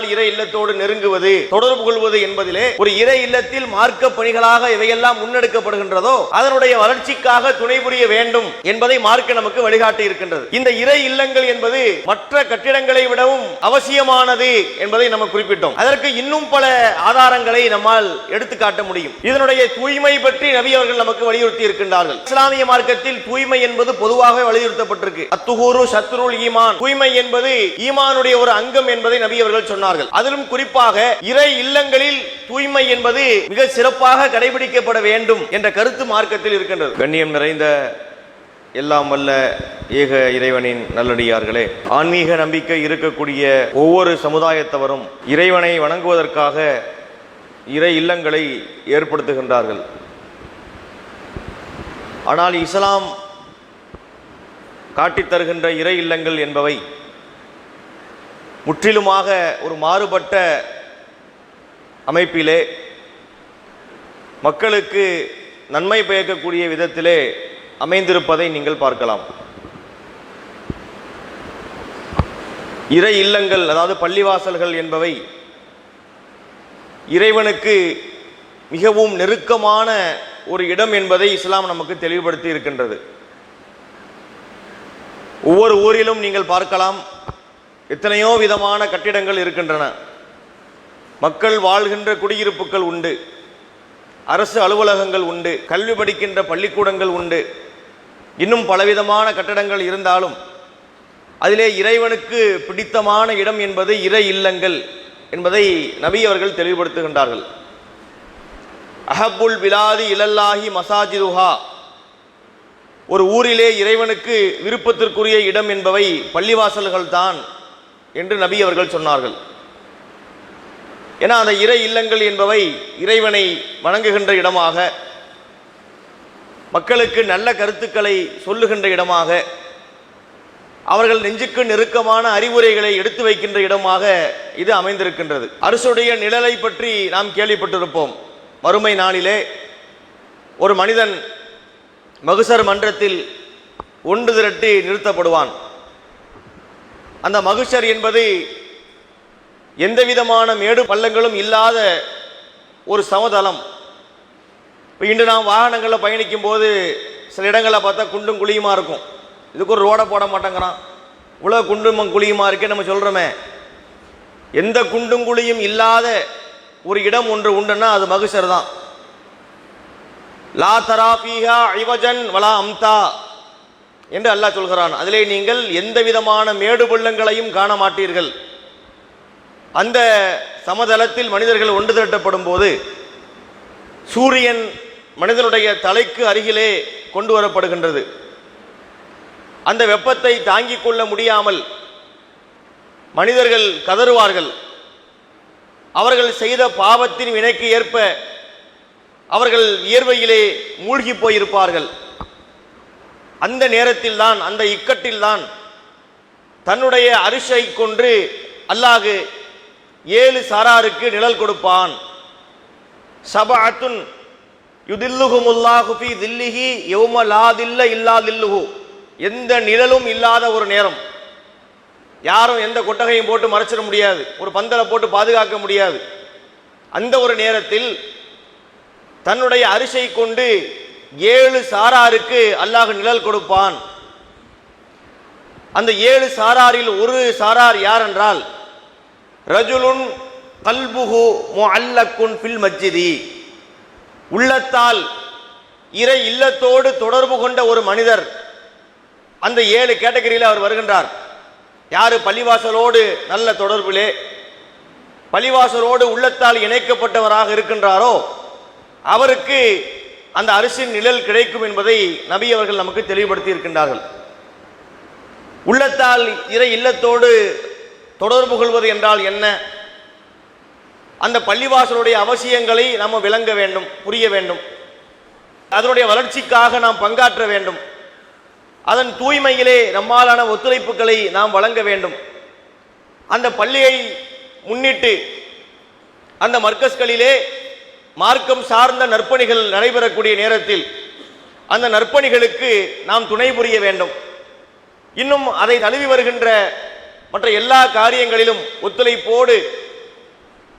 இறை இல்லத்தோடு நெருங்குவது, தொடர்பு கொள்வது என்பதிலே ஒரு இறை இல்லத்தில் மார்க்க பணிகளாக இவையெல்லாம் முன்னெடுக்கப்படுகின்றதோ அதனுடைய வளர்ச்சிக்காக துணை புரிய வேண்டும் என்பதை மார்க்க நமக்கு வழிகாட்டி இருக்கின்றது. இந்த இறை இல்லங்கள் என்பது மற்ற கட்டிடங்களை விடவும் அவசியமானது என்பதை நம்ம குறிப்பிட்டோம். அதற்கு இன்னும் பல ஆதாரங்களை நம்மால் எடுத்துக்காட்ட முடியும். இதனுடைய தூய்மை பற்றி நபி அவர்கள் நமக்கு வலியுறுத்தி இருக்கின்றார்கள். இஸ்லாமிய மார்க்கத்தில் தூய்மை என்பது பொதுவாக வலியுறுத்தப்பட்டிருக்கு. அத்துஹூரு ஷத்ருல் ஈமான், தூய்மை என்பது ஈமானுடைய ஒரு அங்கம் என்பதை நபி அவர்கள் சொன்னார்கள். அதிலும் குறிப்பாக இறை இல்லங்களில் தூய்மை என்பது மிக சிறப்பாக கடைபிடிக்கப்பட வேண்டும் என்ற கருத்து மார்க்கத்தில் இருக்கின்றது. கண்ணியம் நிறைந்த எல்லாம் வல்ல ஏக இறைவனின் நல்லடியார்களே, ஆன்மீக நம்பிக்கை இருக்கக்கூடிய ஒவ்வொரு சமுதாயத்தவரும் இறைவனை வணங்குவதற்காக இறை இல்லங்களை ஏற்படுத்துகின்றார்கள். ஆனால் இஸ்லாம் காட்டித் தருகின்ற இறை இல்லங்கள் என்பவை முற்றிலுமாக ஒரு மாறுபட்ட அமைப்பிலே மக்களுக்கு நன்மை பயக்கக்கூடிய விதத்திலே அமைந்திருப்பதை நீங்கள் பார்க்கலாம். இறை இல்லங்கள், அதாவது பள்ளிவாசல்கள் என்பவை இறைவனுக்கு மிகவும் நெருக்கமான ஒரு இடம் என்பதை இஸ்லாம் நமக்கு தெளிவுபடுத்தி இருக்கின்றது. ஒவ்வொரு ஊரிலும் நீங்கள் பார்க்கலாம், எத்தனையோ விதமான கட்டிடங்கள் இருக்கின்றன. மக்கள் வாழ்கின்ற குடியிருப்புகள் உண்டு, அரசு அலுவலகங்கள் உண்டு, கல்வி படிக்கின்ற பள்ளிக்கூடங்கள் உண்டு, இன்னும் பலவிதமான கட்டடங்கள் இருந்தாலும் அதிலே இறைவனுக்கு பிடித்தமான இடம் என்பது இறை இல்லங்கள் என்பதை நபி அவர்கள் தெளிவுபடுத்துகின்றார்கள். அஹப்புல் பிலாதி இலல்லாஹி மசாஜிதுஹா, ஒரு ஊரிலே இறைவனுக்கு விருப்பத்திற்குரிய இடம் என்பவை பள்ளிவாசல்கள் தான் என்று நபி அவர்கள் சொன்னார்கள். ஏன்னா அந்த இறை இல்லங்கள் என்பவை இறைவனை வணங்குகின்ற இடமாக, மக்களுக்கு நல்ல கருத்துக்களை சொல்லுகின்ற இடமாக, அவர்கள் நெஞ்சுக்கு நெருக்கமான அறிவுரைகளை எடுத்து வைக்கின்ற இடமாக இது அமைந்திருக்கின்றது. அரசுடைய நிழலை பற்றி நாம் கேள்விப்பட்டிருப்போம். மறுமை நாளிலே ஒரு மனிதன் மகுசர் மன்றத்தில் ஒன்று திரட்டி நிறுத்தப்படுவான். அந்த மகுஷர் என்பது எந்த விதமான மேடு பள்ளங்களும் இல்லாத ஒரு சமதளம். இன்று நாம் வாகனங்களில் பயணிக்கும் போது சில இடங்களில் பார்த்தா குண்டும் குழியுமா இருக்கும். இதுக்கு ஒரு ரோடை போட மாட்டேங்கிறான், இவ்வளோ குண்டும் குழியுமா இருக்கே நம்ம சொல்கிறோமே. எந்த குண்டும் குழியும் இல்லாத ஒரு இடம் ஒன்று உண்டுன்னா அது மகுஷர் தான். லா தரா ஃபீஹா இவஜன் வலா அம்தா என்று அல்லாஹ் சொல்கிறான். அதிலே நீங்கள் எந்த விதமான மேடு பள்ளங்களையும் காண மாட்டீர்கள். அந்த சமதளத்தில் மனிதர்கள் ஒன்று திரட்டப்படும் போது சூரியன் மனிதனுடைய தலைக்கு அருகிலே கொண்டு வரப்படுகின்றது. அந்த வெப்பத்தை தாங்கிக் கொள்ள முடியாமல் மனிதர்கள் கதறுவார்கள். அவர்கள் செய்த பாவத்தின் வினைக்கு ஏற்ப அவர்கள் வியர்வையிலே மூழ்கி போயிருப்பார்கள். அந்த நேரத்தில் தான், அந்த இக்கட்டில் தான் தன்னுடைய அரிசை கொன்று அல்லாஹ் 7 சாராருக்கு நிழல் கொடுப்பான். சபஅத்துன் யுதில்லுஹுமுல்லாஹு ஃபீ தில்லிஹி யௌம லா தில்ல இல்லா தில்லுஹு, எந்த நிழலும் இல்லாத ஒரு நேரம், யாரும் எந்த கொட்டகையும் போட்டு மறைச்சிட முடியாது, ஒரு பந்தலை போட்டு பாதுகாக்க முடியாது. அந்த ஒரு நேரத்தில் தன்னுடைய அரிசை கொண்டு 7 சாராருக்கு அல்லாஹ் நிழல் கொடுப்பான். அந்த 7 சாராரில் ஒரு சாரார் யார் என்றால் ரஜுலுன் கல்புஹு முஅல்லக்குன் ஃபில் மஸ்ஜிதி, உள்ளத்தால் இறை இல்லத்தோடு தொடர்பு கொண்ட ஒரு மனிதர். அந்த 7 கேட்டகரியில் அவர் வருகின்றார். யாரு பள்ளிவாசலோடு நல்ல தொடர்பிலே, பள்ளிவாசலோடு உள்ளத்தால் இணைக்கப்பட்டவராக இருக்கின்றாரோ அவருக்கு அந்த அரிசின் நிழல் கிடைக்கும் என்பதை நபி அவர்கள் நமக்கு தெளிவுபடுத்தி இருக்கின்றார்கள். உள்ளத்தால் இறை இல்லத்தோடு தொடர்பு கொள்வது என்றால் என்ன? அந்த பள்ளிவாசலுடைய அவசியங்களை நாம் விளங்க வேண்டும், புரிய வேண்டும். அதனுடைய வளர்ச்சிக்காக நாம் பங்காற்ற வேண்டும். அதன் தூய்மையிலே நம்மாலான ஒத்துழைப்புகளை நாம் வழங்க வேண்டும். அந்த பள்ளியை முன்னிட்டு அந்த மர்கஸ்களிலே மார்க்கம் சார்ந்த நற்பணிகள் நடைபெறக்கூடிய நேரத்தில் அந்த நற்பணிகளுக்கு நாம் துணை புரிய வேண்டும். இன்னும் அதை தழுவி வருகின்ற மற்ற எல்லா காரியங்களிலும் ஒத்துழைப்போடு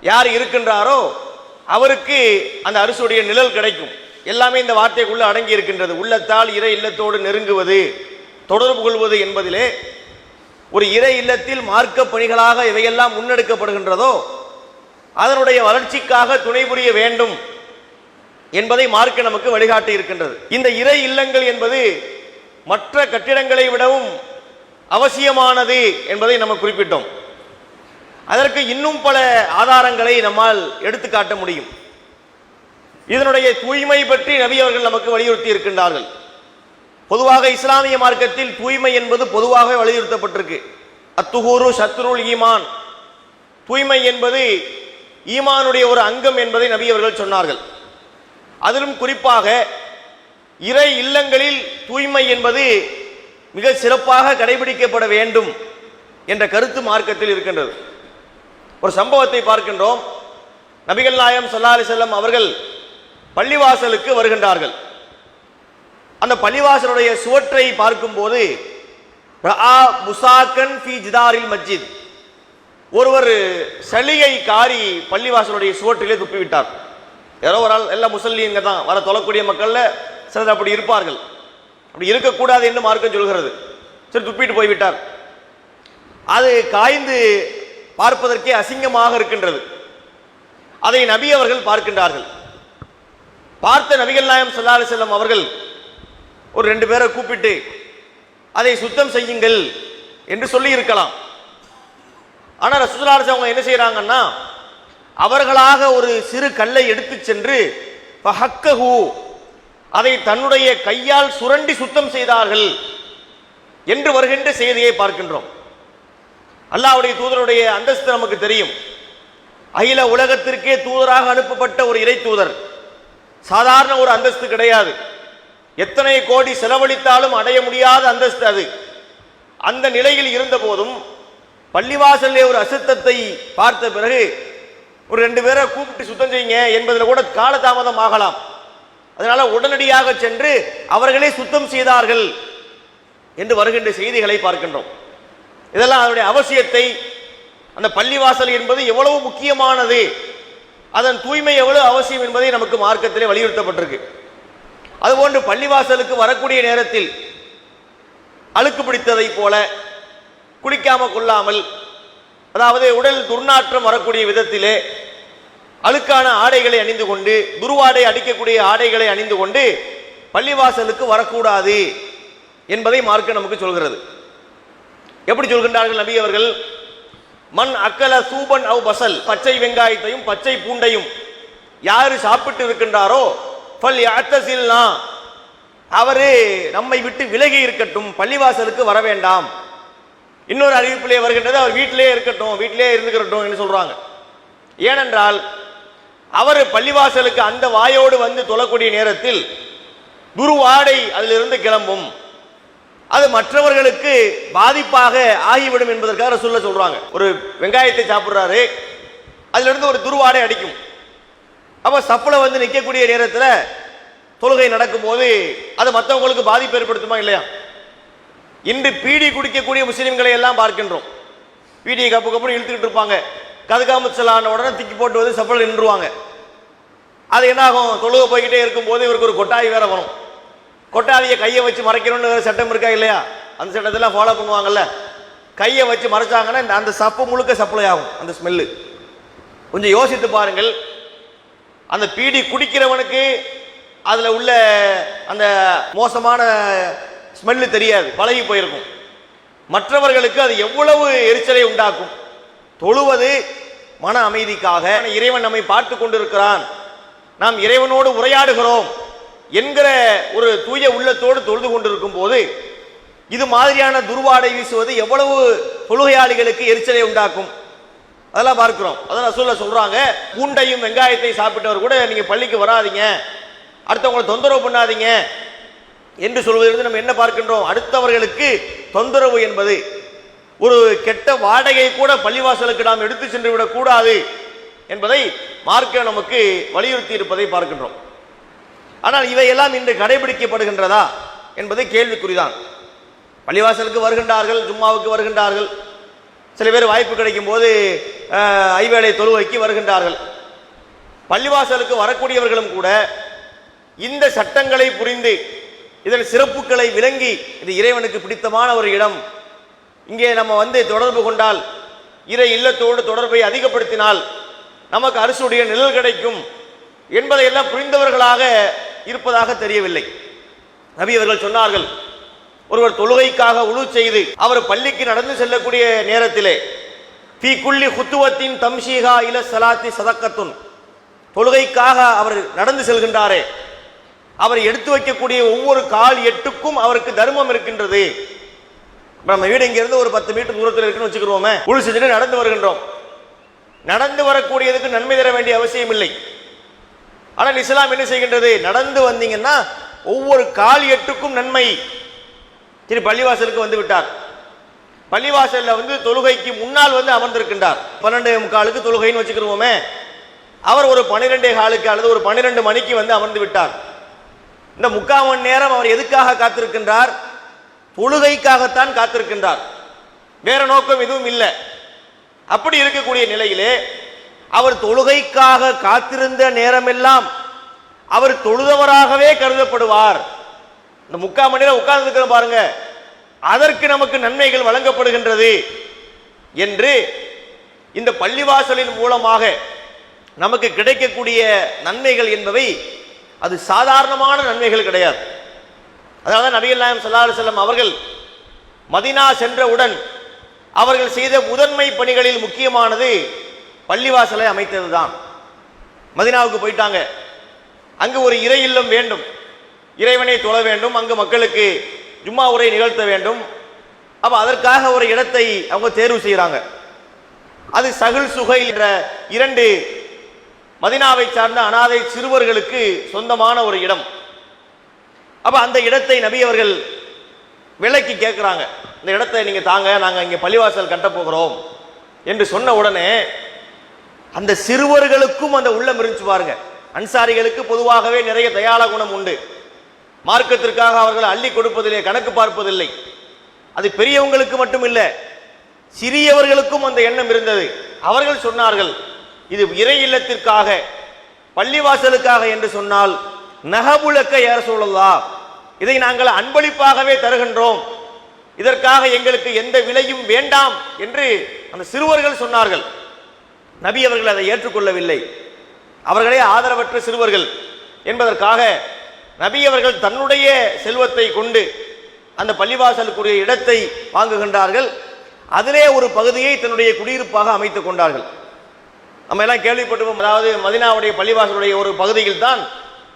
யார் இருக்கின்றாரோ அவருக்கு அந்த அரசுடைய நிழல் கிடைக்கும். எல்லாமே இந்த வார்த்தைக்குள்ள அடங்கி இருக்கின்றது. உள்ளத்தால் இறை இல்லத்தோடு நெருங்குவது, தொடர்பு கொள்வது என்பதிலே ஒரு இறை இல்லத்தில் மார்க்க பணிகளாக இவையெல்லாம் முன்னெடுக்கப்படுகின்றதோ அதனுடைய வளர்ச்சிக்காக துணை புரிய வேண்டும் என்பதை மார்க்க நமக்கு வழிகாட்டி இருக்கின்றது. இந்த இறை இல்லங்கள் என்பது மற்ற கட்டிடங்களை விடவும் அவசியமானது என்பதை நம்ம குறிப்பிட்டோம். அதற்கு இன்னும் பல ஆதாரங்களை நம்மால் எடுத்து காட்ட முடியும். இதனுடைய தூய்மை பற்றி நபி அவர்கள் நமக்கு வலியுறுத்தி இருக்கின்றார்கள். பொதுவாக இஸ்லாமிய மார்க்கத்தில் தூய்மை என்பது பொதுவாக வலியுறுத்தப்பட்டிருக்கு. அத்துஹூரு ஷத்ருல் ஈமான், தூய்மை என்பது ஈமானுடைய ஒரு அங்கம் என்பதை நபி அவர்கள் சொன்னார்கள். அதிலும் குறிப்பாக இறை இல்லங்களில் தூய்மை என்பது மிக சிறப்பாக கடைபிடிக்கப்பட வேண்டும் என்ற கருத்து மார்க்கத்தில் இருக்கின்றது. ஒரு சம்பவத்தை பார்க்கின்றோம். நபிகள் நாயகம் ஸல்லல்லாஹு அலைஹி வஸல்லம் அவர்கள் பள்ளிவாசலுக்கு வருகின்றார்கள். அந்த பள்ளிவாசலுடைய சுவற்றை பார்க்கும்போது ரஆ முசாக்கன் ஃபி ஜிதாரில் மஸ்ஜித், ஒருவர் சளியை காரி பள்ளிவாசலுடைய சுவற்றிலே துப்பிவிட்டார். யாரோ ஒரு ஆள், எல்லா முசல்லீங்க தான், வர தொழக்கூடிய மக்கள்ல சிலர் அப்படி இருப்பார்கள். அப்படி இருக்கக்கூடாது என்று மார்க்கம் சொல்கிறது. சரி, துப்பிட்டு போய்விட்டார். அது காய்ந்து பார்ப்பதற்கே அசிங்கமாக இருக்கின்றது. அதை நபி அவர்கள் பார்க்கின்றார்கள். பார்த்த நபிகள் நாயகம் ஸல்லல்லாஹு அலைஹி வஸல்லம் அவர்கள் ஒரு 2 பேரை கூப்பிட்டு அதை சுத்தம் செய்யுங்கள் என்று சொல்லி இருக்கலாம். ஆனால் ரசூலுல்லாஹி ஸல்லல்லாஹு அலைஹி வஸல்லம் என்ன செய்யறாங்கன்னா, அவர்களாக ஒரு சிறு கல்லை எடுத்து சென்று ஃபஹக்கஹு, அதை தன்னுடைய கையால் சுரண்டி சுத்தம் செய்தார்கள் என்று வருகின்ற செய்தியை பார்க்கின்றோம். அல்லாஹ்வுடைய தூதருடைய அந்தஸ்து நமக்கு தெரியும். அகில உலகத்திற்கே தூதராக அனுப்பப்பட்ட ஒரு இறை தூதர், சாதாரண ஒரு அந்தஸ்து கிடையாது. எத்தனை கோடி செலவழித்தாலும் அடைய முடியாத அந்தஸ்து அது. அந்த நிலையில் இருந்த போதும் பள்ளிவாசலே ஒரு அசுத்தத்தை பார்த்த பிறகு ஒரு 2 பேரை கூப்பிட்டு சுத்தம் செய்யுங்க என்பதில் கூட காலதாமதம் ஆகலாம். அதனால உடனடியாக சென்று அவர்களே சுத்தம் செய்தார்கள் என்று வருகின்ற செய்திகளை பார்க்கின்றோம். இதெல்லாம் அதனுடைய அவசியத்தை, அந்த பள்ளிவாசல் என்பது எவ்வளவு முக்கியமானது, அதன் தூய்மை எவ்வளவு அவசியம் என்பதை நமக்கு மார்க்கத்திலே வலியுறுத்தப்பட்டிருக்கு. அதுபோன்று பள்ளிவாசலுக்கு வரக்கூடிய நேரத்தில் அழுக்கு பிடித்ததை போல குளிக்காம கொள்ளாமல், அதாவது உடல் துர்நாற்றம் வரக்கூடிய விதத்திலே அழுக்கான ஆடைகளை அணிந்து கொண்டு, துருவாடை அடிக்கக்கூடிய ஆடைகளை அணிந்து கொண்டு பள்ளிவாசலுக்கு வரக்கூடாது என்பதை மார்க்கம் நமக்கு சொல்கிறது. எப்படி சொல்கின்றார்கள் நபி அவர்கள்? மன் அக்கல சூபன் அவ் பசல், பச்சை வெங்காயத்தையும் பச்சை பூண்டையும் யாரு சாப்பிட்டு இருக்கின்றாரோ ஃபல் யஅ்தஸில்னா, அவரு நம்மை விட்டு விலகி இருக்கட்டும், பள்ளிவாசலுக்கு வர வேண்டாம். இன்னொரு அறிவிப்பிலே வருகின்றது, அவர் வீட்டிலே இருக்கட்டும், வீட்டிலே இருந்துக்கிறட்டும் என்று சொல்றாங்க. ஏனென்றால் அவர் பள்ளிவாசலுக்கு அந்த வாயோடு வந்து தொழக்கூடிய நேரத்தில் துருவாடை அதிலிருந்து கிளம்பும், அது மற்றவர்களுக்கு பாதிப்பாக ஆகிவிடும் என்பதற்காக ரசூலுல்லாஹ் சொல்றாங்க. ஒரு வெங்காயத்தை சாப்பிடுறாரு, அதுல இருந்து ஒரு துருவாடை அடிக்கும். அப்ப சப்புல வந்து நிற்கக்கூடிய நேரத்தில் தொழுகை நடக்கும் போது அது மற்றவங்களுக்கு பாதிப்பு ஏற்படுத்துமா இல்லையா? இன்று பீடி குடிக்கக்கூடிய முஸ்லிம்களை எல்லாம் பார்க்கின்றோம். பீடியை கப்பு கப்புன்னு இழுத்துக்கிட்டு இருப்பாங்க. கதுகாமச்சலான உடனே திக்கி போட்டு வந்து சப்பல் நின்றுவாங்க. அது என்னாகும், தொழுகை போய்கிட்டே இருக்கும் போது இவருக்கு ஒரு கொட்டாவி வேற வரும். கொட்டாவியை கையை வச்சு மறைக்கணும்னு வேற சட்டம் இருக்கா இல்லையா? அந்த சட்டத்தெல்லாம் ஃபாலோ பண்ணுவாங்கல்ல. கையை வச்சு மறைச்சாங்கன்னா அந்த சப்பு முழுக்க சப்ளை ஆகும், அந்த ஸ்மெல்லு. கொஞ்சம் யோசித்து பாருங்கள். அந்த பீடி குடிக்கிறவனுக்கு அதுல உள்ள அந்த மோசமான ஸ்மெல்லு தெரியாது, பழகி போயிருக்கும். மற்றவர்களுக்கு அது எவ்வளவு எரிச்சலை உண்டாக்கும். தொழுவது மன அமைதிக்காக, இறைவன் நம்மை பார்த்து கொண்டிருக்கிறான், நாம் இறைவனோடு உரையாடுகிறோம் என்கிற ஒரு தூய உள்ளத்தோடு தொழுது கொண்டிருக்கும் போது இது மாதிரியான துர்வாடை வீசுவது எவ்வளவு தொழுகையாளிகளுக்கு எரிச்சலை உண்டாக்கும், அதெல்லாம் பார்க்கிறோம். அதான் ரசூலுல்லாஹ் சொல்றாங்க, பூண்டையும் வெங்காயத்தை சாப்பிட்டவர் கூட நீங்க பள்ளிக்கு வராதீங்க, அடுத்தவங்களை தொந்தரவு பண்ணாதீங்க என்று சொல்வதிலிருந்து நம்ம என்ன பார்க்கின்றோம்? அடுத்தவர்களுக்கு தொந்தரவு என்பது, ஒரு கெட்ட வாடகை கூட பள்ளிவாசலுக்கு நாம் எடுத்து சென்று விடக் கூடாது என்பதை மார்க்கம் நமக்கு வலியுறுத்தி இருப்பதை பார்க்கின்றோம். ஆனால் இவையெல்லாம் இன்று கடைபிடிக்கப்படுகின்றதா என்பது கேள்விக்குறிதான். பள்ளிவாசலுக்கு வருகின்றார்கள், ஜும்மாவுக்கு வருகின்றார்கள், சில பேர் வாய்ப்பு கிடைக்கும் போது ஐவேளை தொழுகைக்கு வருகின்றார்கள். பள்ளிவாசலுக்கு வரக்கூடியவர்களும் கூட இந்த சட்டங்களை புரிந்து இதன் சிறப்புகளை விளங்கி இது இறைவனுக்கு பிடித்தமான ஒரு இடம், இங்கே நம்ம தொடர்பு கொண்டால் இறை இல்லத்தோடு தொடர்பை அதிகப்படுத்தினால் நமக்கு அரசுடைய நிழல் கிடைக்கும் என்பதை எல்லாம் புரிந்தவர்களாக இருப்பதாக தெரியவில்லை. நபி அவர்கள் சொன்னார்கள், ஒருவர் தொழுகைக்காக உழு செய்து அவர் பள்ளிக்கு நடந்து செல்லக்கூடிய நேரத்திலே ஃபீ குல்லி குத்துவத்தின் தம்ஷீஹா இல ஸலாத்தி சதக்கத்துன், தொழுகைக்காக அவர் நடந்து செல்கின்றாரே அவர் எடுத்து வைக்கக்கூடிய ஒவ்வொரு கால் எட்டுக்கும் அவருக்கு தர்மம் இருக்கின்றது. நம்ம வீடு இங்கிருந்து ஒரு 10 மீட்டர் தூரத்தில் இருக்குன்னு வச்சுக்கிறோமே, உழு செஞ்சுட்டு நடந்து வருகின்றோம். நடந்து வரக்கூடியதுக்கு நன்மை தர வேண்டிய அவசியம் இல்லை. ஆனால் இஸ்லாம் என்ன செய்கின்றது, நடந்து வந்தீங்கன்னா ஒவ்வொரு கால் எட்டுக்கும் நன்மை. சரி, பள்ளிவாசலுக்கு வந்து விட்டார். பள்ளிவாசல்ல தொழுகைக்கு முன்னால் அமர்ந்திருக்கின்றார். 12:45 தொழுகைன்னு வச்சுக்கிறோமே, அவர் ஒரு 12:15 அல்லது ஒரு 12 மணிக்கு அமர்ந்து விட்டார். இந்த 3/4 மணி நேரம் அவர் எதுக்காக காத்திருக்கின்றார்? தொழுகைக்காகத்தான் காத்திருக்கின்றார், வேற நோக்கம் எதுவும் இல்லை. அப்படி இருக்கக்கூடிய நிலையிலே அவர் தொழுகைக்காக காத்திருந்த நேரமெல்லாம் அவர் தொழுதவராகவே கருதப்படுவார். இந்த 3/4 மணி நேரம் உட்கார்ந்து இருக்கிற பாருங்க, அதற்கு நமக்கு நன்மைகள் வழங்கப்படுகின்றது என்று இந்த பள்ளிவாசலின் மூலமாக நமக்கு கிடைக்கக்கூடிய நன்மைகள் என்பவை அது சாதாரணமான நன்மைகள் கிடையாது. அதாவது நபிகள் நாயகம் ஸல்லல்லாஹு அலைஹி வஸல்லம் அவர்கள் மதீனா சென்றவுடன் அவர்கள் செய்த முதன்மை பணிகளில் முக்கியமானது பள்ளிவாசலை அமைத்ததுதான். மதீனாவுக்கு போயிட்டாங்க, அங்கு ஒரு இறை இல்லம் வேண்டும், இறைவனை தொழ வேண்டும், அங்கு மக்களுக்கு ஜும்மா உரை நிகழ்த்த வேண்டும். அப்ப அதற்காக ஒரு இடத்தை அவங்க தேர்வு செய்யறாங்க. அது சஹில் சுஹைல் என்ற 2 மதீனாவை சார்ந்த அனாதை சிறுவர்களுக்கு சொந்தமான ஒரு இடம். அப்ப அந்த இடத்தை நபி அவர்கள் விலைக்கு கேட்கிறாங்க, இந்த இடத்தை நீங்க தாங்க, நாங்க இங்க பள்ளிவாசல் கட்ட போகிறோம் என்று சொன்ன உடனே அந்த சிறுவர்களுக்கும் அந்த உள்ளம் இருந்துச்சு பாருங்க. அன்சாரிகளுக்கு பொதுவாகவே நிறைய தயாள குணம் உண்டு. மார்க்கத்திற்காக அவர்கள் அள்ளி கொடுப்பதிலே கணக்கு பார்ப்பதில்லை. அது பெரியவங்களுக்கு மட்டும் இல்ல, சிறியவர்களுக்கும் அந்த எண்ணம் இருந்தது. அவர்கள் சொன்னார்கள், இது இறை இல்லத்திற்காக பள்ளிவாசலுக்காக என்று சொன்னால் நஹபுலக்க யா ரசூலல்லாஹ், இதை நாங்கள் அன்பளிப்பாகவே தருகின்றோம், இதற்காக எங்களுக்கு எந்த விலையும் வேண்டாம் என்று அந்த சிறுவர்கள் சொன்னார்கள். நபி அவர்கள் அதை ஏற்றுக்கொள்ளவில்லை. அவர்களே ஆதரவற்ற சிறுவர்கள் என்பதற்காக நபி அவர்கள் தன்னுடைய செல்வத்தை கொண்டு அந்த பள்ளிவாசலுக்குரிய இடத்தை வாங்குகின்றார்கள். அதிலே ஒரு பகுதியை தன்னுடைய குடியிருப்பாக அமைத்துக் கொண்டார்கள். நம்ம எல்லாம் கேள்விப்பட்டிருப்போம், அதாவது மதீனாவுடைய பள்ளிவாசலுடைய ஒரு பகுதியில் தான்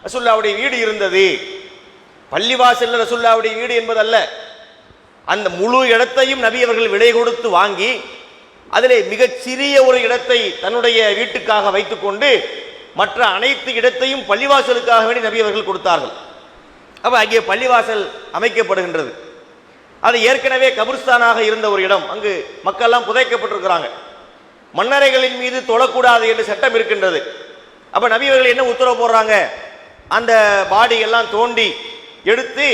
ரசூலுல்லாஹ்வுடைய வீடு இருந்தது. பள்ளிவாசல்ல ரசூலுல்லாஹ்வுடைய வீடு என்பதல்ல, அந்த முழு இடத்தையும் நபி அவர்கள் விலை கொடுத்து வாங்கி அதிலே மிகச் சிறிய ஒரு இடத்தை தன்னுடைய வீட்டுக்காக வைத்துக் கொண்டு மற்ற அனைத்து இடத்தையும் பள்ளிவாசலுக்காக வேண்டி நபி அவர்கள் கொடுத்தார்கள். அப்ப அங்கே பள்ளிவாசல் அமைக்கப்படுகின்றது. அது ஏற்கனவே கபிர்ஸ்தானாக இருந்த ஒரு இடம், அங்கு மக்கள் எல்லாம் புதைக்கப்பட்டிருக்கிறாங்க. மன்னரைகளின் மீது தொழக்கூடாது என்று சட்டம் இருக்கின்றது. அப்ப நபி அவர்கள் என்ன உத்தரவு போடுறாங்க, அந்த பாடி எல்லாம் தோண்டி எடுத்து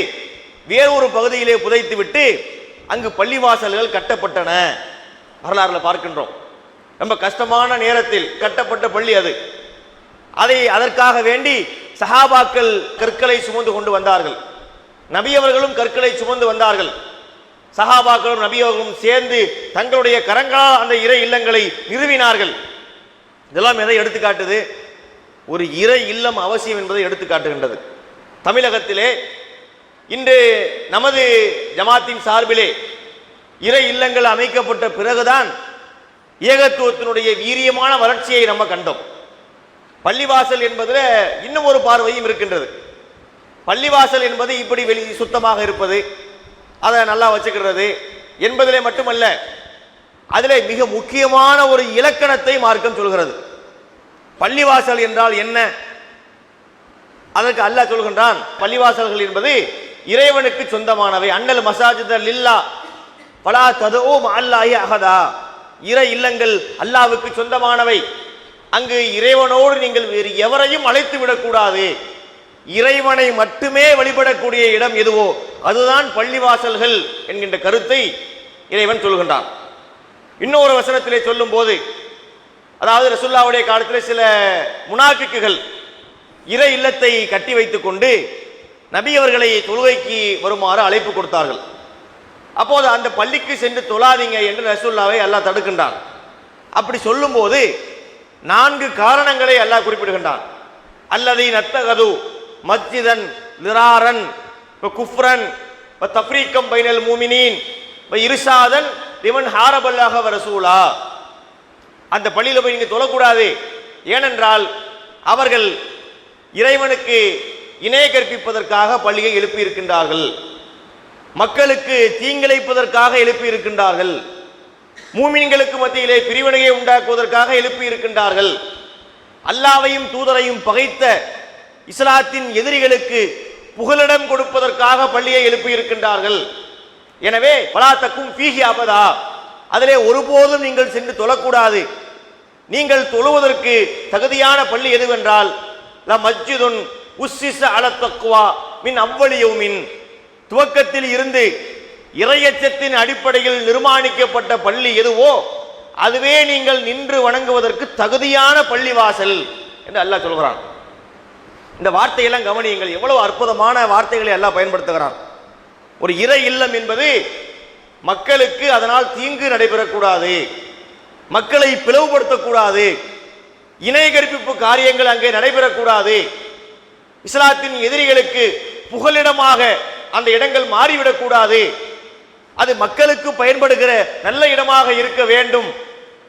வேறொரு பகுதியிலே புதைத்து விட்டு அங்கு பள்ளிவாசல்கள் கட்டப்பட்டன. வரலாறுல பார்க்கின்றோம். ரொம்ப கஷ்டமான நேரத்தில் கட்டப்பட்ட பள்ளி அது. அதற்காக வேண்டி சஹாபாக்கள் கற்களை சுமந்து கொண்டு வந்தார்கள். நபி அவர்களும் கற்களை சுமந்து வந்தார்கள். சஹாபாக்களும் நபி அவர்களும் சேர்ந்து தங்களுடைய கரங்களால் அந்த இறை இல்லங்களை நிறுவினார்கள். இதெல்லாம் எதை எடுத்துக்காட்டுது? ஒரு இறை இல்லம் அவசியம் என்பதை எடுத்துக்காட்டுகின்றது. தமிழகத்திலே இன்று நமது ஜமாத்தின் சார்பிலே இறை இல்லங்கள் அமைக்கப்பட்ட பிறகுதான் ஏகத்துவத்தினுடைய வீரியமான வளர்ச்சியை நம்ம கண்டோம். பள்ளிவாசல் என்பதில் இன்னும் ஒரு பார்வையும் இருக்கின்றது. பள்ளிவாசல் என்பது இப்படி வெளி சுத்தமாக இருப்பது, அதை நல்லா வச்சுக்கிறது என்பதிலே மட்டுமல்ல, அதிலே மிக முக்கியமான ஒரு இலக்கணத்தை மார்க்கம் சொல்கிறது. பள்ளிவாசல் என்றால் என்ன? அதற்கு அல்லாஹ் சொல்கின்றான், பள்ளிவாசல்கள் என்பது இறைவனுக்கு சொந்தமானவை. அன்னல் மசாஜித லில்லா ஃபலா ததுஉ மஅல்லாஹி அஹதா, இறை இல்லங்கள் அல்லாஹ்வுக்கு சொந்தமானவை. அங்கு இறைவனோடு நீங்கள் வேறு எவரையும் அழைத்து விடக்கூடாது. இறைவனை மட்டுமே வழிபடக்கூடிய இடம் எதுவோ அதுதான் பள்ளிவாசல்கள் என்கின்ற கருத்தை இறைவன் சொல்கின்றான். இன்னொரு வசனத்திலே சொல்லும் போது, அதாவது ரசூலுல்லாஹ்வுடைய காலத்தில் சில முனாஃபிக்குகள் இறை இல்லத்தை கட்டி வைத்துக் கொண்டு நபி அவர்களை தொழுகைக்கு வருமாறு அழைப்பு கொடுத்தார்கள். அப்போது அந்த பள்ளிக்கு சென்று தொழாதீங்க என்று ரசூலுல்லாஹ்வை அல்லாஹ் தடுக்கின்றான். அப்படி சொல்லும் போது 4 காரணங்களை அல்லாஹ் குறிப்பிடுகின்றான். அல்லதி நத்தகது மஸ்ஜிதன் லிராரன் குஃப்ரன் தஃப்ரீகம் பைனல் மூமினீன் இர்ஷாதன் லிமன் ஹாரபல்லாஹ வ ரசூலா. அந்த பள்ளியில் போய் நீங்க தொழக்கூடாது, ஏனென்றால் அவர்கள் இறைவனுக்கு இணை கற்பிப்பதற்காக பள்ளியை எழுப்பி இருக்கின்றார்கள், மக்களுக்கு தீங்கிழைப்பதற்காக எழுப்பி இருக்கின்றார்கள், மூமின்களுக்கு மத்தியிலே பிரிவினையை உண்டாக்குவதற்காக எழுப்பி இருக்கின்றார்கள், அல்லாஹ்வையும் தூதரையும் பகைத்த இஸ்லாத்தின் எதிரிகளுக்கு புகலிடம் கொடுப்பதற்காக பள்ளியை எழுப்பி இருக்கின்றார்கள். எனவே பலாத்தக்கும் ஃபீஹி அபதா, அதிலே ஒருபோதும் நீங்கள் சென்று தொழக்கூடாது. நீங்கள் தொழுவதற்கு தகுதியான பள்ளி எதுவென்றால் ல மஸ்ஜிதுன் உஸ்ஸிஸ அலா தக்வா மின் அவ்வலி யௌமின், துவக்கத்தில் இருந்து இறையச்சத்தின் அடிப்படையில் நிர்மாணிக்கப்பட்ட பள்ளி எதுவோ அதுவே நீங்கள் நின்று வணங்குவதற்கு தகுதியான பள்ளிவாசல் என்று அல்லாஹ் சொல்கிறான். இந்த வார்த்தையெல்லாம் கவனியுங்கள், எவ்வளவு அற்புதமான வார்த்தைகளை அல்லாஹ் பயன்படுத்துகிறான். ஒரு இறை இல்லம் என்பது மக்களுக்கு அதனால் தீங்கு நடைபெறக்கூடாது, மக்களை பிளவுபடுத்தக்கூடாது, இணை கற்பிப்பு காரியங்கள் அங்கே நடைபெறக்கூடாது, இஸ்லாத்தின் எதிரிகளுக்கு புகலிடமாக அந்த இடங்கள் மாறிவிடக்கூடாது, அது மக்களுக்கு பயன்படுகிற நல்ல இடமாக இருக்க வேண்டும்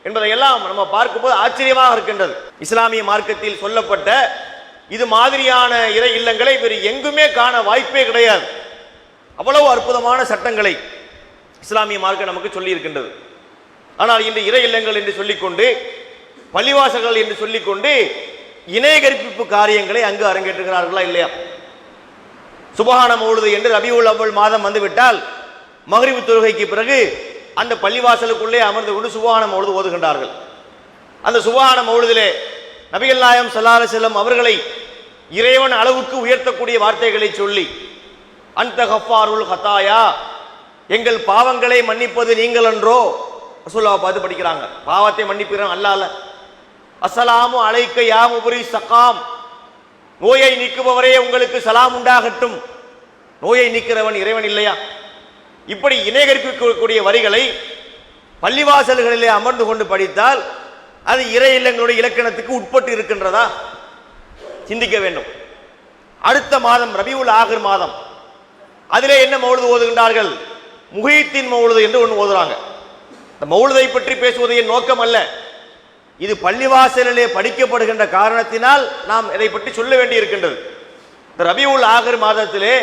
என்பதையெல்லாம் நம்ம பார்க்கும்போது ஆச்சரியமாக இருக்கின்றது. இஸ்லாமிய மார்க்கத்தில் சொல்லப்பட்ட இது மாதிரியான இறை இல்லங்களை வேறு எங்குமே காண வாய்ப்பே கிடையாது. அவ்வளவு அற்புதமான சட்டங்களை இஸ்லாமிய மார்க்கம் நமக்கு சொல்லி இருக்கின்றது. ஆனால் இன்று இறை இல்லங்கள் என்று சொல்லிக்கொண்டு, பள்ளிவாசல்கள் என்று சொல்லிக்கொண்டு இணை கற்பிப்பு காரியங்களை அங்கு அரங்கேற்றுகிறார்களா இல்லையா? சுபஹான மௌலுது என்று ரபியுல் அவ்வல் மாதம் வந்துவிட்டால் மக்ரிப் தொழுகைக்கு பிறகு அந்த பள்ளிவாசலுக்குள்ளே அமர்ந்து கொண்டு சுபஹான மௌலுது ஓதுகின்றார்கள். அந்த சுபஹான மௌலுதிலே நபிகள் நாயகம் ஸல்லல்லாஹு அலைஹி வஸல்லம் அவர்களை இறைவன் அளவுக்கு உயர்த்தக்கூடிய வார்த்தைகளை சொல்லி, அந்த கஃபாருல் ஹதாயா, எங்கள் பாவங்களை மன்னிப்பது நீங்கள் என்றோ ரசூலுல்லாஹ் பார்த்து படிக்கிறாங்க. பாவத்தை மன்னிப்புகிறான் அல்லாஹ். அஸ்ஸலாமு அலைக்க யா முபரி சகாம், நோயை நீக்குபவரே உங்களுக்கு சலாம் உண்டாகட்டும். நோயை நீக்கிறவன் இறைவன் இல்லையா? இப்படி இணை கற்பிக்கக்கூடிய வரிகளை பள்ளிவாசல்களிலே அமர்ந்து கொண்டு படித்தால் அது இறை இல்லங்களுடைய இலக்கணத்துக்கு உட்பட்டு இருக்கின்றதா? சிந்திக்க வேண்டும். அடுத்த மாதம் ரபியுல் ஆகிர் மாதம், அதிலே என்ன மௌலுது ஓதுகின்றார்கள்? முஹீத்தின் மௌலுது என்று ஒன்று ஓதுறாங்க. இந்த மௌலுதை பற்றி பேசுவது என் நோக்கம் அல்ல, இது பள்ளிவாசலிலே படிக்கப்படுகின்ற காரணத்தினால் நாம் இதை பற்றி சொல்ல வேண்டி இருக்கின்றது. இந்த ரபியுல் ஆகிர் மாதத்திலே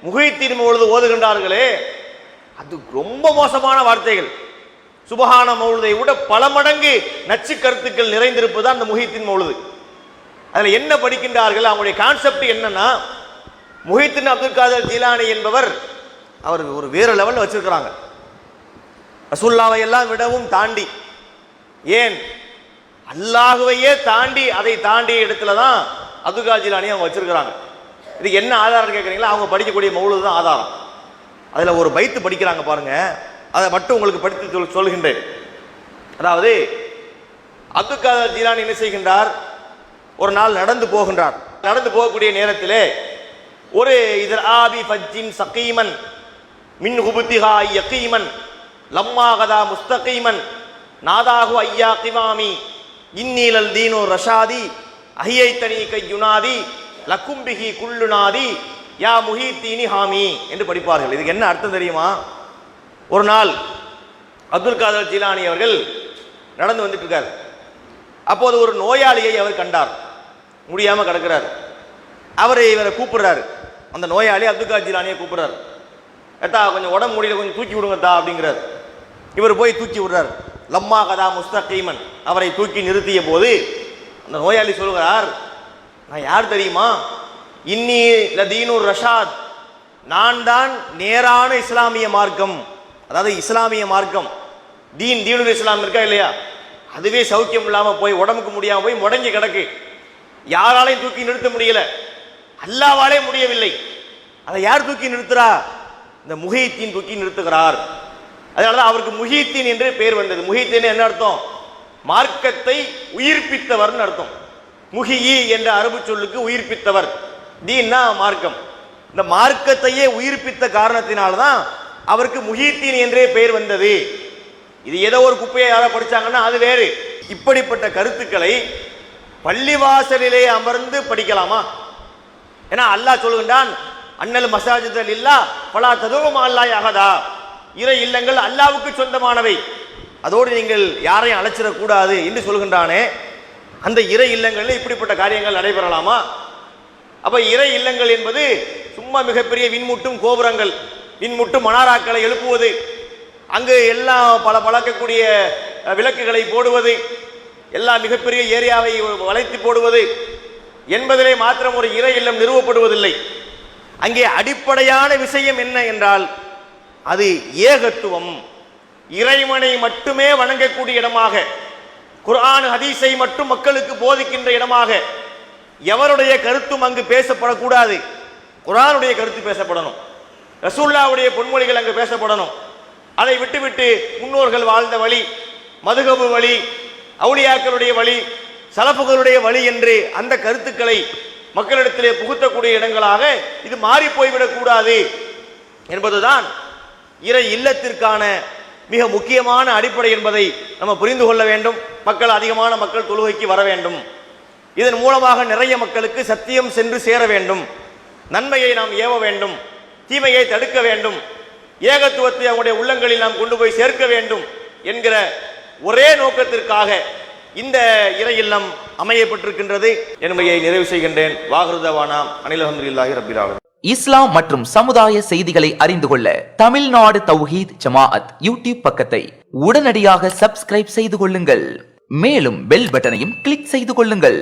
முஹீத்தின் மௌலுது ஓதுகின்றார்களே, அது ரொம்ப மோசமான வார்த்தைகள். சுபஹான மௌலுதை விட பல மடங்கு நச்சு கருத்துக்கள் நிறைந்திருப்பது அந்த முஹீத்தின் மௌலுது. அதில் என்ன படிக்கின்றார்கள்? அவங்களுடைய கான்செப்ட் என்னன்னா, முஹீத்தின் அப்துல் காதர் ஜீலானி என்பவர் அவர் ஒரு வேற லெவலில் வச்சிருக்கிறாங்க. ரசூலுல்லாஹ்வை எல்லாம் விடவும் தாண்டி, ஏன் அல்லாஹ்வையே தாண்டி, அதை தாண்டிய இடத்துல தான் அப்துல் காதர் ஜீலானி அவங்க வச்சிருக்கிறாங்க. இது என்ன ஆதாரம் கேட்குறீங்களா? அவங்க படிக்கக்கூடிய மௌலுது தான் ஆதாரம். அதில் ஒரு பைத்து படிக்கிறாங்க பாருங்க, அதை மட்டும் உங்களுக்கு படித்து சொல்கின்றேன். அதாவது அப்துல் காதர் ஜீலானி என்ன செய்கின்றார்? ஒரு நாள் நடந்து போகின்றார். நடந்து போகக்கூடிய நேரத்திலே ஒரு இதர் ஆபி ஃபஜ்ஜின் சகீமன் மின் ஹுபுத்திஹா யகீமன் லம்மா கதா முஸ்தகீமன் நாதாஹு ஐயா கிமாமி இன்னீலல் தீனு ரஷாதி அஹியைத்தனி கையுனாதி லக்கும்பிஹி குல்லு நாதி யா முஹீத்தீனி ஹாமி என்று படிப்பார்கள். இதுக்கு என்ன அர்த்தம் தெரியுமா? ஒரு நாள் அப்துல் காதர் ஜீலானி அவர்கள் நடந்து வந்துட்டு இருக்கார். அப்போது ஒரு நோயாளியை அவர் கண்டார், முடியாம கிடக்கிறார். இவரை கூப்பிடுறாரு. அந்த நோயாளி அப்துல் காதர் ஜீலானியை கூப்பிடுறாரு. ஏத்தா கொஞ்சம் உடம்பு முடியல, கொஞ்சம் தூக்கி விடுங்கத்தா அப்படிங்கிறார். இவர் போய் தூக்கி விடுறார். லம்மா கதா முஸ்தகீமன், அவரை தூக்கி நிறுத்திய போது அந்த நோயாளி சொல்கிறார், நான் யார் தெரியுமா? இன்னி லதீனுர் ரஷாத், நான் தான் நேரான இஸ்லாமிய மார்க்கம். அதாவது இஸ்லாமிய மார்க்கம், தீனுல் இஸ்லாம் இருக்கா இல்லையா, அதுவே சௌக்கியம் இல்லாமல் போய் உடம்புக்கு முடியாமல் போய் முடங்கி கிடக்கு. யாராலையும் தூக்கி நிறுத்த முடியல, அல்லாஹ்வாலே முடியவில்லை. அதை யார் தூக்கி நிறுத்துறா? இந்த முஹீத்தீன் தூக்கி நிறுத்துகிறார். அதனாலதான் அவருக்கு முஹீத்தீன் என்று பெயர் வந்தது. முஹீத்தீன் என்ன அர்த்தம்? மார்க்கத்தை உயிர்ப்பித்தவர் அர்த்தம். முஹியி என்ற அரபு சொல்லுக்கு உயிர்ப்பித்தவர். தீன்னா மார்க்கம். இந்த மார்க்கத்தையே உயிர்ப்பித்த காரணத்தினால்தான் அவருக்கு முஹீத்தீன் என்றே பெயர் வந்தது. இது ஏதோ ஒரு குப்பையை யாரோ படிச்சாங்கன்னா அது வேறு. இப்படிப்பட்ட கருத்துக்களை பள்ளிவாசலிலே அமர்ந்து படிக்கலாமா? ஏன்னா அல்லாஹ் சொல்கின்றான், அன்னல் மசாஜித லில்லாஹ் ஃபலா ததுஉ மஅல்லாஹி அஹதா. இறை இல்லங்கள் அல்லாஹ்வுக்கு சொந்தமானவை, அதோடு நீங்கள் யாரையும் அழைச்சிடக்கூடாது என்று சொல்கின்றானே. அந்த இறை இல்லங்களில் இப்படிப்பட்ட காரியங்கள் நடைபெறலாமா? அப்ப இறை இல்லங்கள் என்பது சும்மா மிகப்பெரிய விண்முட்டும் கோபுரங்கள், விண்முட்டும் மனாராக்களை எழுப்புவது, அங்கு எல்லாம் பல பழக்கக்கூடிய விளக்குகளை போடுவது, எல்லா மிகப்பெரிய ஏரியாவை வளைத்து போடுவது என்பதிலே மாத்திரம் ஒரு இறை இல்லம் நிறுவப்படுவதில்லை. அங்கே அடிப்படையான விஷயம் என்ன என்றால் அது ஏகத்துவம், இறைவனை மட்டுமே வணங்கக்கூடிய இடமாக, குர்ஆன் ஹதீஸை மட்டும் மக்களுக்கு போதிக்கின்ற இடமாக, எவருடைய கருத்தும் அங்கு பேசப்படக்கூடாது. குர்ஆனுடைய கருத்து பேசப்படணும், ரசூலுல்லாஹ்வுடைய பொன்மொழிகள் அங்கு பேசப்படணும். அதை விட்டுவிட்டு முன்னோர்கள் வாழ்ந்த வழி, மதுஹபு வழி, அவுலியாக்களுடைய வழி, சலஃபுகளுடைய வழி என்று அந்த கருத்துக்களை மக்களிடத்திலே புகுத்தக்கூடிய இடங்களாக இது மாறி போய்விடக் கூடாது என்பதுதான் இறை இல்லத்திற்கான மிக முக்கியமான அடிப்படை என்பதை நம்ம புரிந்து கொள்ள வேண்டும். அதிகமான மக்கள் தொழுகைக்கு வர வேண்டும். இதன் மூலமாக நிறைய மக்களுக்கு சத்தியம் சென்று சேர வேண்டும். நன்மையை நாம் ஏவ வேண்டும், தீமையை தடுக்க வேண்டும், ஏகத்துவத்தை அவருடைய உள்ளங்களில் நாம் கொண்டு போய் சேர்க்க வேண்டும் என்கிற ஒரே நோக்கத்திற்காக இந்த இறை இல்லம் அமையப்பட்டிருக்கின்றது என்பதை நிறைவு செய்கின்றேன். வாஹிருதவானா அனில் அல்ஹம்துலில்லாஹி ரப்பில் ஆலமீன். இஸ்லாம் மற்றும் சமுதாய செய்திகளை அறிந்து கொள்ள தமிழ்நாடு தௌஹீத் ஜமாஅத் யூடியூப் பக்கத்தை உடனடியாக சப்ஸ்கிரைப் செய்து கொள்ளுங்கள். மேலும் பெல் பட்டனையும் கிளிக் செய்து கொள்ளுங்கள்.